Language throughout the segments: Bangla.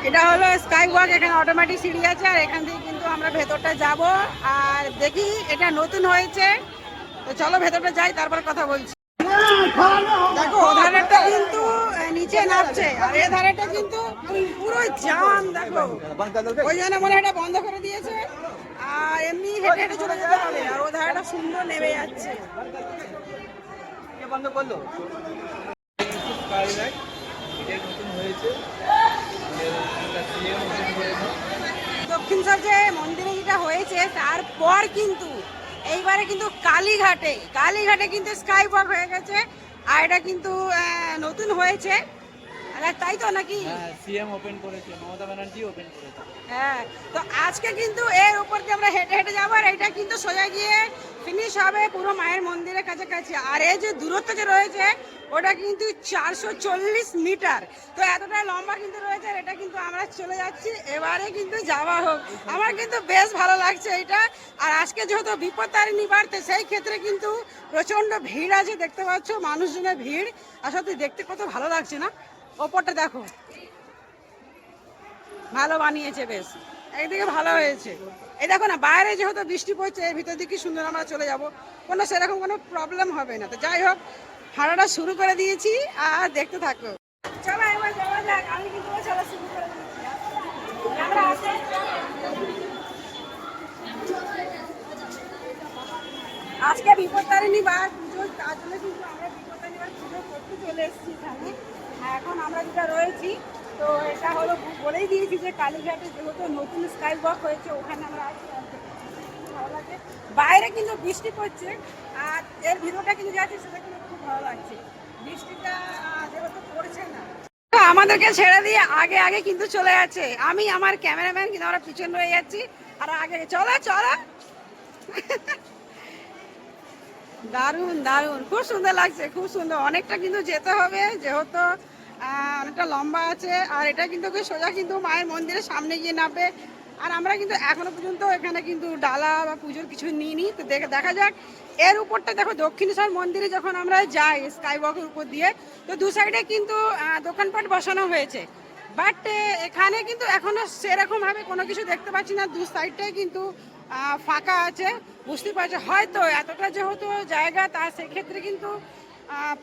এটা হলো স্কাই ওয়াক। এখানে অটোমেটিক সিঁড়ি আছে আর এখান থেকে কিন্তু আমরা ভেতরটা যাব। আর দেখি এটা নতুন হয়েছে, তো চলো ভেতরটা যাই, তারপর কথা বলছি। দেখো ওধারেরটা কিন্তু নিচে নামছে আর এ ধারেটা কিন্তু পুরো জাম। দেখো ওই জন্য মনে হয় এটা বন্ধ করে দিয়েছে আর এমনি হেঁটে হেঁটে চলে যেতে হবে। আর ও ধারেটা সুন্দর নেমে যাচ্ছে। বন্ধ করলো নতুন হয়েছে দক্ষিণেশ্বর যে মন্দিরে যেটা হয়েছে তারপর কিন্তু এইবারে কিন্তু কালীঘাটে কিন্তু স্কাই ওয়াক হয়ে গেছে। আর এটা কিন্তু নতুন হয়েছে, তাই তো নাকি? সিএম ওপেন করেছে, মমতা ব্যানার্জি ওপেন করেছে। হ্যাঁ, তো আজকে কিন্তু এর উপর দিয়ে আমরা হেঁটে হেঁটে যাবো আর এটা কিন্তু সোজা গিয়ে ফিনিশ হবে পুরো মায়ের মন্দিরের কাছাকাছি। আর এই যে দূরত্ব যে রয়েছে ওটা কিন্তু 440 মিটার, তো এতটা লম্বা কিন্তু রয়েছে। আর এটা কিন্তু আমরা চলে যাচ্ছি, এবারে কিন্তু যাওয়া হোক। আমার কিন্তু বেশ ভালো লাগছে এটা। আর আজকে যেহেতু বিপত্তারিণী বাড়তে, সেই ক্ষেত্রে কিন্তু প্রচণ্ড ভিড় আছে, দেখতে পাচ্ছ মানুষজনের ভিড়। আর সত্যি দেখতে কত ভালো লাগছে না? ওপরটা দেখো, ভালো বানিয়েছে বেশ, একদিকে ভালো হয়েছে। এই দেখো না, বাইরে যেহেতু বৃষ্টি পড়ছে, এর ভিতর দিকে সুন্দর আমরা চলে যাব, কোনো সেরকম কোনো প্রবলেম হবে না। তো যাই হোক, হাঁটাটা শুরু করে দিয়েছি আর দেখতে থাকো। চলো এবার যাওয়া যাক, আমি কিন্তু চলা শুরু করে দিয়েছি। আজকে বিপত্তারিণী বার পুজো, তার জন্য কিন্তু আমরা বিপত্তারিণী বার পুজো করতে চলে এসেছি এখানে। এখন আমরা যেটা রয়েছি, তো এটা হলো বলেই দিয়েছি যে কালীঘাটে যেহেতু নতুন স্কাই ওয়াক হয়েছে ওখানে আমরা আছি। ভালো লাগে, বাইরে কিন্তু বৃষ্টি পড়ছে আর এর ভিডিওটা কিন্তু যাচ্ছে, সেটা কিন্তু খুব ভালো লাগছে। বৃষ্টিটা যেহেতু পড়ছে না, আমাদেরকে ছেড়ে দিয়ে আগে আগে কিন্তু চলে যাচ্ছে। আমি আমার ক্যামেরাম্যান কিন্তু আমরা পিছন রয়ে যাচ্ছি আর আগে চলো চলো। দারুণ দারুণ, খুব সুন্দর লাগছে, খুব সুন্দর। অনেকটা কিন্তু যেতে হবে যেহেতু অনেকটা লম্বা আছে। আর এটা কিন্তু সোজা কিন্তু মায়ের মন্দিরের সামনে গিয়ে নামবে। আর আমরা কিন্তু এখনো পর্যন্ত এখানে কিন্তু ডালা বা পুজোর কিছু নিইনি, তো দেখা যাক। এর উপরটা দেখো, দক্ষিণেশ্বর মন্দিরে যখন আমরা যাই স্কাই ওয়াকের উপর দিয়ে, তো দু সাইডে কিন্তু দোকানপাট বসানো হয়েছে। বাট এখানে কিন্তু এখনো সেরকম ভাবে কোনো কিছু দেখতে পাচ্ছি না। দু সাইডটাই কিন্তু ফাঁকা আছে। বুঝতে পারছো, হয়তো এতটা যেহেতু জায়গা, তার সেক্ষেত্রে কিন্তু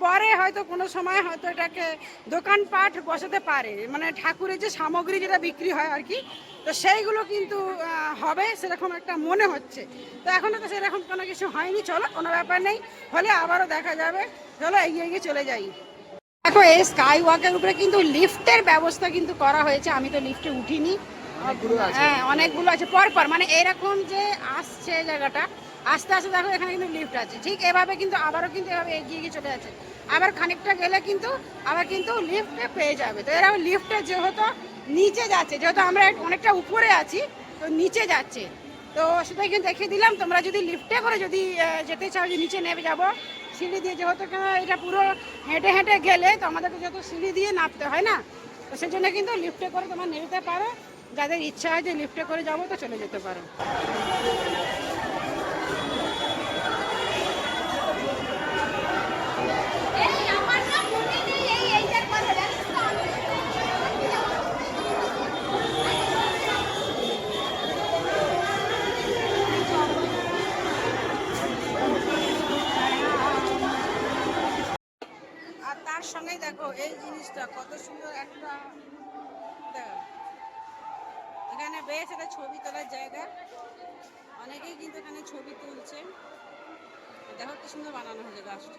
পরে হয়তো কোনো সময় হয়তো এটাকে দোকানপাট বসাতে পারে, মানে ঠাকুরের যে সামগ্রী যেটা বিক্রি হয় আর কি, তো সেইগুলো কিন্তু হবে সেরকম একটা মনে হচ্ছে। তো এখনও তো সেরকম কোনো কিছু হয়নি। চলো, কোনো ব্যাপার নেই, হলে আবারও দেখা যাবে। চলো এগিয়ে এগিয়ে চলে যাই। দেখো এই স্কাই ওয়াকের উপরে কিন্তু লিফটের ব্যবস্থা কিন্তু করা হয়েছে। আমি তো লিফটে উঠিনি। হ্যাঁ, অনেকগুলো আছে পর পর, মানে এরকম যে আসছে জায়গাটা, আস্তে আস্তে দেখো এখানে কিন্তু লিফট আছে। ঠিক এভাবে কিন্তু আবারও কিন্তু এভাবে এগিয়ে গিয়ে চলে যাচ্ছে। আবার খানিকটা গেলে কিন্তু আবার কিন্তু লিফটে পেয়ে যাবে। তো এরকম লিফটে যেহেতু নিচে যাচ্ছে, যেহেতু আমরা অনেকটা উপরে আছি, তো নিচে যাচ্ছে। তো সেটাই কিন্তু দেখিয়ে দিলাম। তোমরা যদি লিফটে করে যদি যেতে চাও, যে নিচে নেমে যাবো সিঁড়ি দিয়ে, যেহেতু এটা পুরো হেঁটে হেঁটে গেলে তো আমাদেরকে যেহেতু সিঁড়ি দিয়ে নামতে হয় না, তো সেই জন্য কিন্তু লিফটে করে তোমরা নিতে পারো। যাদের ইচ্ছা হয় যে লিফটে করে যাবো, তো চলে যেতে পারো। আর তার সঙ্গে দেখো এই জিনিসটা কত সুন্দর একটা, দেখো এখানে বেশ একটা ছবি তোলার জায়গা। অনেকেই কিন্তু এখানে ছবি তুলছে। দেখো কি সুন্দর বানানো হয়েছে গাছটা।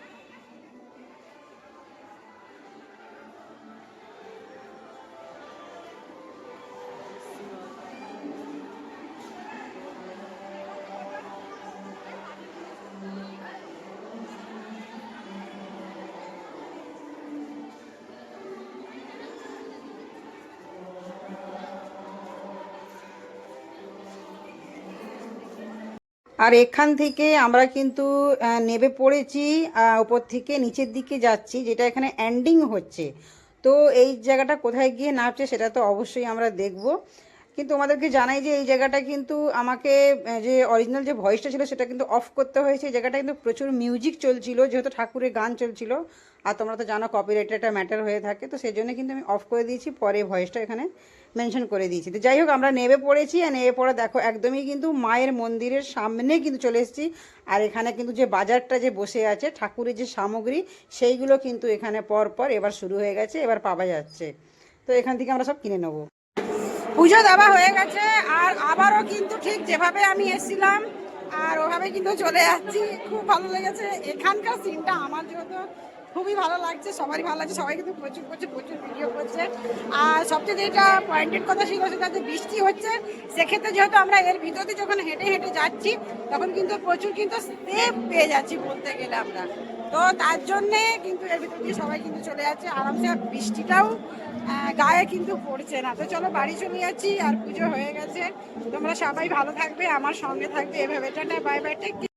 আর এখান থেকে আমরা কিন্তু নেমে পড়েছি, উপর থেকে নিচের দিকে যাচ্ছি, যেটা এখানে এন্ডিং হচ্ছে। তো এই জায়গাটা কোথায় গিয়ে নামছে সেটা তো অবশ্যই আমরা দেখব। কিন্তু তোমাদেরকে জানাই যে এই জায়গাটা কিন্তু আমাকে যে অরিজিনাল যে ভয়েসটা ছিল সেটা কিন্তু অফ করতে হয়েছে। এই জায়গাটা কিন্তু প্রচুর মিউজিক চলছিল, যেহেতু ঠাকুরের গান চলছিল, আর তোমরা তো জানো কপিরাইটের একটা ম্যাটার হয়ে থাকে, তো সেই জন্য কিন্তু আমি অফ করে দিয়েছি, পরে ভয়েসটা এখানে মেনশন করে দিয়েছি। তো যাই হোক, আমরা নেমে পড়েছি, আর নেমে পড়ে দেখো একদমই কিন্তু মায়ের মন্দিরের সামনে কিন্তু চলে এসেছি। আর এখানে কিন্তু যে বাজারটা যে বসে আছে ঠাকুরের যে সামগ্রী সেইগুলো কিন্তু এখানে পর পর এবার শুরু হয়ে গেছে, এবার পাওয়া যাচ্ছে। তো এখান থেকে আমরা সব কিনে নেবো। পুজো দেওয়া হয়ে গেছে, আর আবারও কিন্তু ঠিক যেভাবে আমি এসেছিলাম আর ওভাবে কিন্তু চলে যাচ্ছি। খুব ভালো লেগেছে এখানকার সিনটা, আমার যেহেতু খুবই ভালো লাগছে, সবারই ভালো লাগছে, সবাই কিন্তু প্রচুর প্রচুর প্রচুর ভিডিও করছে। আর সবচেয়ে যেটা পয়েন্টেড কথা ছিল সেটা যে বৃষ্টি হচ্ছে, সেক্ষেত্রে যেহেতু আমরা এর ভিতরে যখন হেঁটে হেঁটে যাচ্ছি তখন কিন্তু প্রচুর কিন্তু স্টেপ পেয়ে যাচ্ছি বলতে গেলে আমরা। তো তার জন্যে কিন্তু এর ভিতর দিয়ে সবাই কিন্তু চলে যাচ্ছে আরামসে, আর বৃষ্টিটাও গায়ে কিন্তু পড়ছে না। তো চলো বাড়ি চলে যাচ্ছি, আর পুজো হয়ে গেছে। তোমরা সবাই ভালো থাকবে, আমার সঙ্গে থাকবে, এভাবে tata bye bye, take care.